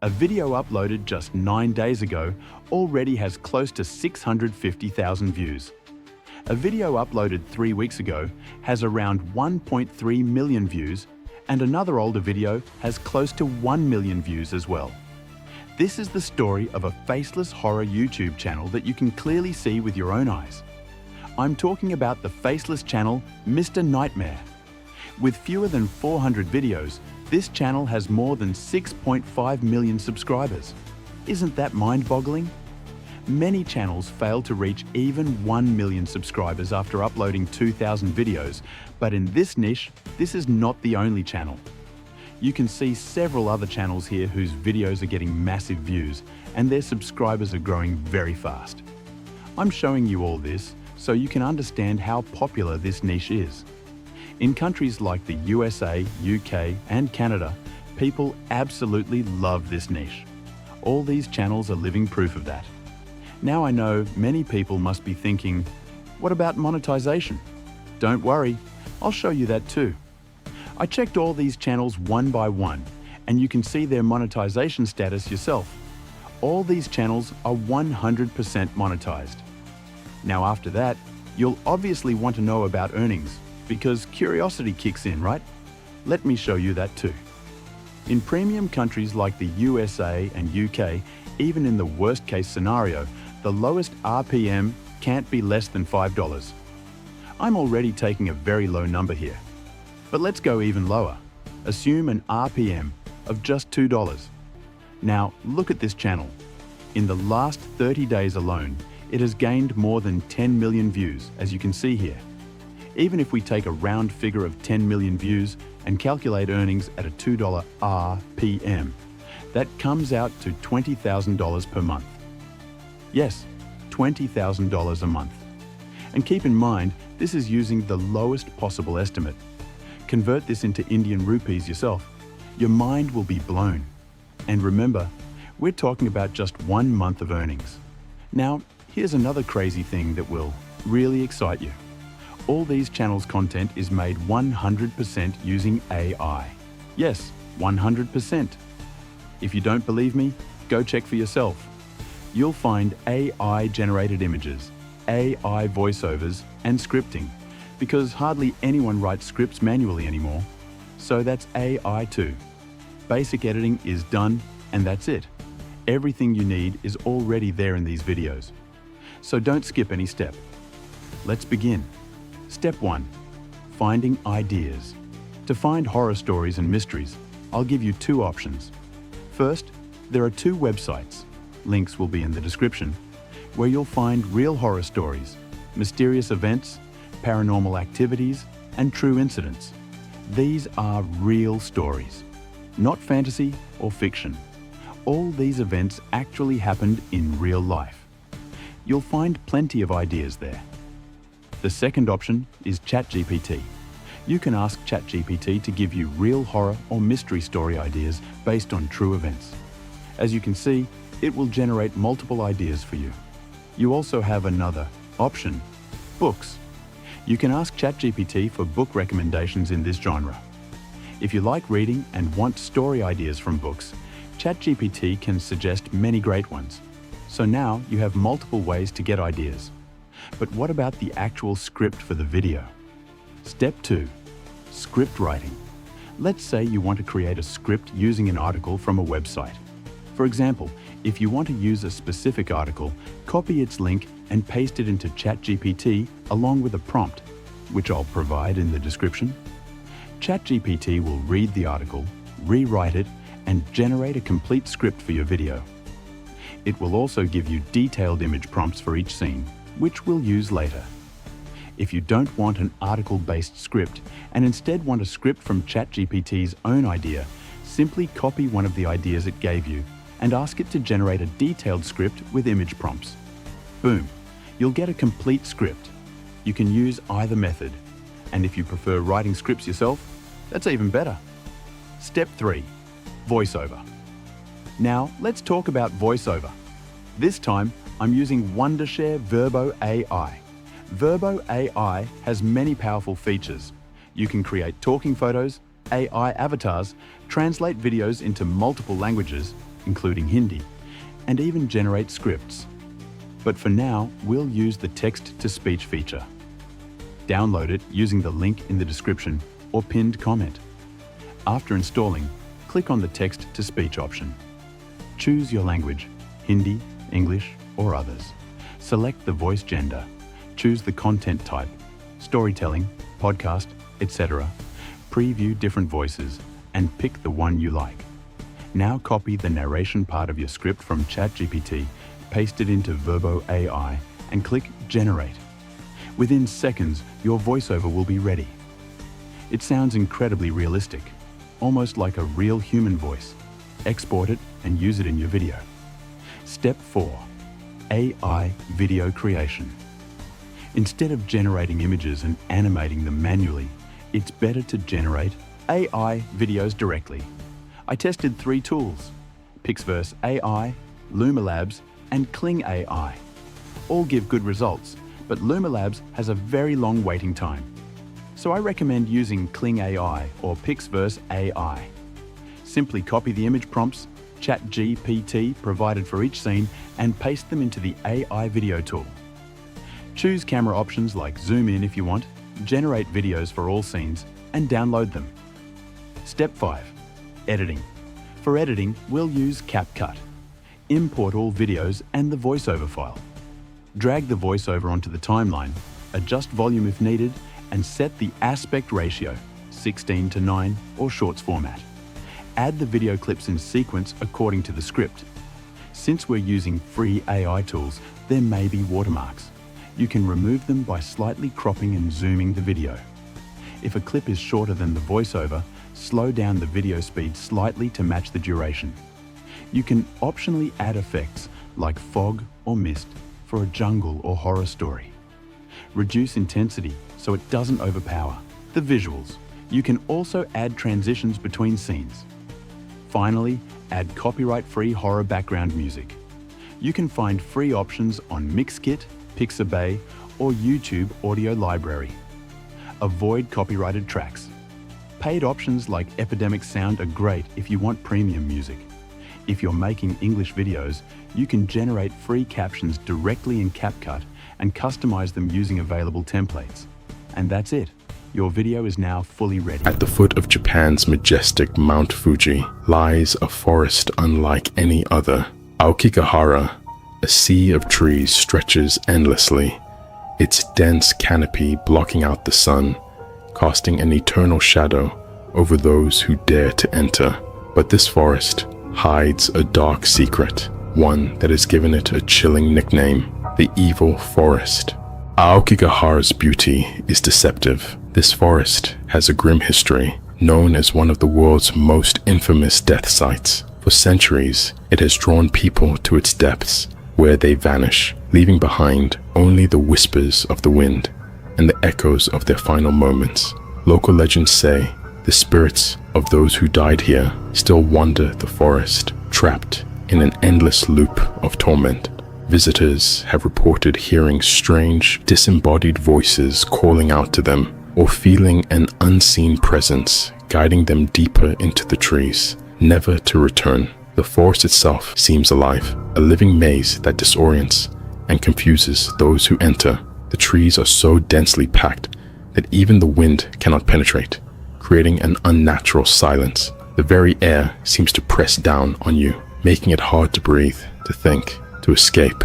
A video uploaded just 9 days ago already has close to 650,000 views. A video uploaded 3 weeks ago has around 1.3 million views, and another older video has close to 1 million views as well. This is the story of a faceless horror YouTube channel that you can clearly see with your own eyes. I'm talking about the faceless channel Mr. Nightmare. With fewer than 400 videos, this channel has more than 6.5 million subscribers. Isn't that mind-boggling? Many channels fail to reach even 1 million subscribers after uploading 2,000 videos, but in this niche, this is not the only channel. You can see several other channels here whose videos are getting massive views, and their subscribers are growing very fast. I'm showing you all this so you can understand how popular this niche is. In countries like the USA, UK, and Canada, people absolutely love this niche. All these channels are living proof of that. Now I know many people must be thinking, what about monetization? Don't worry, I'll show you that too. I checked all these channels one by one, and you can see their monetization status yourself. All these channels are 100% monetized. Now after that, you'll obviously want to know about earnings, because curiosity kicks in, right? Let me show you that too. In premium countries like the USA and UK, even in the worst case scenario, the lowest RPM can't be less than $5. I'm already taking a very low number here. But let's go even lower. Assume an RPM of just $2. Now look at this channel. In the last 30 days alone, it has gained more than 10 million views, as you can see here. Even if we take a round figure of 10 million views and calculate earnings at a $2 RPM, that comes out to $20,000 per month. Yes, $20,000 a month. And keep in mind, this is using the lowest possible estimate. Convert this into Indian rupees yourself. Your mind will be blown. And remember, we're talking about just 1 month of earnings. Now, here's another crazy thing that will really excite you. All these channels' content is made 100% using AI. Yes, 100%. If you don't believe me, go check for yourself. You'll find AI-generated images, AI voiceovers, and scripting, because hardly anyone writes scripts manually anymore. So that's AI too. Basic editing is done, and that's it. Everything you need is already there in these videos. So don't skip any step. Let's begin. Step 1. Finding ideas. To find horror stories and mysteries, I'll give you 2 options. First, there are 2 websites, links will be in the description, where you'll find real horror stories, mysterious events, paranormal activities, and true incidents. These are real stories, not fantasy or fiction. All these events actually happened in real life. You'll find plenty of ideas there. The second option is ChatGPT. You can ask ChatGPT to give you real horror or mystery story ideas based on true events. As you can see, it will generate multiple ideas for you. You also have another option, books. You can ask ChatGPT for book recommendations in this genre. If you like reading and want story ideas from books, ChatGPT can suggest many great ones. So now you have multiple ways to get ideas. But what about the actual script for the video? Step 2. Script writing. Let's say you want to create a script using an article from a website. For example, if you want to use a specific article, copy its link and paste it into ChatGPT along with a prompt, which I'll provide in the description. ChatGPT will read the article, rewrite it, and generate a complete script for your video. It will also give you detailed image prompts for each scene, which we'll use later. If you don't want an article-based script and instead want a script from ChatGPT's own idea, simply copy one of the ideas it gave you and ask it to generate a detailed script with image prompts. Boom, you'll get a complete script. You can use either method, and if you prefer writing scripts yourself, that's even better. Step 3. Voiceover. Now let's talk about voiceover. This time, I'm using Wondershare Virbo AI. Virbo AI has many powerful features. You can create talking photos, AI avatars, translate videos into multiple languages, including Hindi, and even generate scripts. But for now, we'll use the text-to-speech feature. Download it using the link in the description or pinned comment. After installing, click on the text-to-speech option. Choose your language, Hindi, English, or others. Select the voice gender. Choose the content type, storytelling, podcast, etc. Preview different voices and pick the one you like. Now copy the narration part of your script from ChatGPT, paste it into Virbo AI, and click Generate. Within seconds, your voiceover will be ready. It sounds incredibly realistic, almost like a real human voice. Export it and use it in your video. Step 4. AI video creation. Instead of generating images and animating them manually, it's better to generate AI videos directly. I tested 3 tools: PixVerse AI, Lumilabs, and Kling AI. All give good results, but Lumilabs has a very long waiting time. So I recommend using Kling AI or PixVerse AI. Simply copy the image prompts ChatGPT provided for each scene and paste them into the AI video tool. Choose camera options like zoom in if you want, generate videos for all scenes, and download them. Step 5. Editing. For editing, we'll use CapCut. Import all videos and the voiceover file. Drag the voiceover onto the timeline, adjust volume if needed, and set the aspect ratio, 16:9 or shorts format. Add the video clips in sequence according to the script. Since we're using free AI tools, there may be watermarks. You can remove them by slightly cropping and zooming the video. If a clip is shorter than the voiceover, slow down the video speed slightly to match the duration. You can optionally add effects like fog or mist for a jungle or horror story. Reduce intensity so it doesn't overpower. The visuals. You can also add transitions between scenes. Finally, add copyright-free horror background music. You can find free options on Mixkit, Pixabay, or YouTube Audio Library. Avoid copyrighted tracks. Paid options like Epidemic Sound are great if you want premium music. If you're making English videos, you can generate free captions directly in CapCut and customize them using available templates. And that's it. Your video is now fully ready. At the foot of Japan's majestic Mount Fuji lies a forest unlike any other. Aokigahara, a sea of trees, stretches endlessly, its dense canopy blocking out the sun, casting an eternal shadow over those who dare to enter. But this forest hides a dark secret, one that has given it a chilling nickname, the Evil Forest. Aokigahara's beauty is deceptive. This forest has a grim history, known as one of the world's most infamous death sites. For centuries, it has drawn people to its depths, where they vanish, leaving behind only the whispers of the wind and the echoes of their final moments. Local legends say the spirits of those who died here still wander the forest, trapped in an endless loop of torment. Visitors have reported hearing strange, disembodied voices calling out to them, or feeling an unseen presence guiding them deeper into the trees, never to return. The forest itself seems alive, a living maze that disorients and confuses those who enter. The trees are so densely packed that even the wind cannot penetrate, creating an unnatural silence. The very air seems to press down on you, making it hard to breathe, to think, to escape.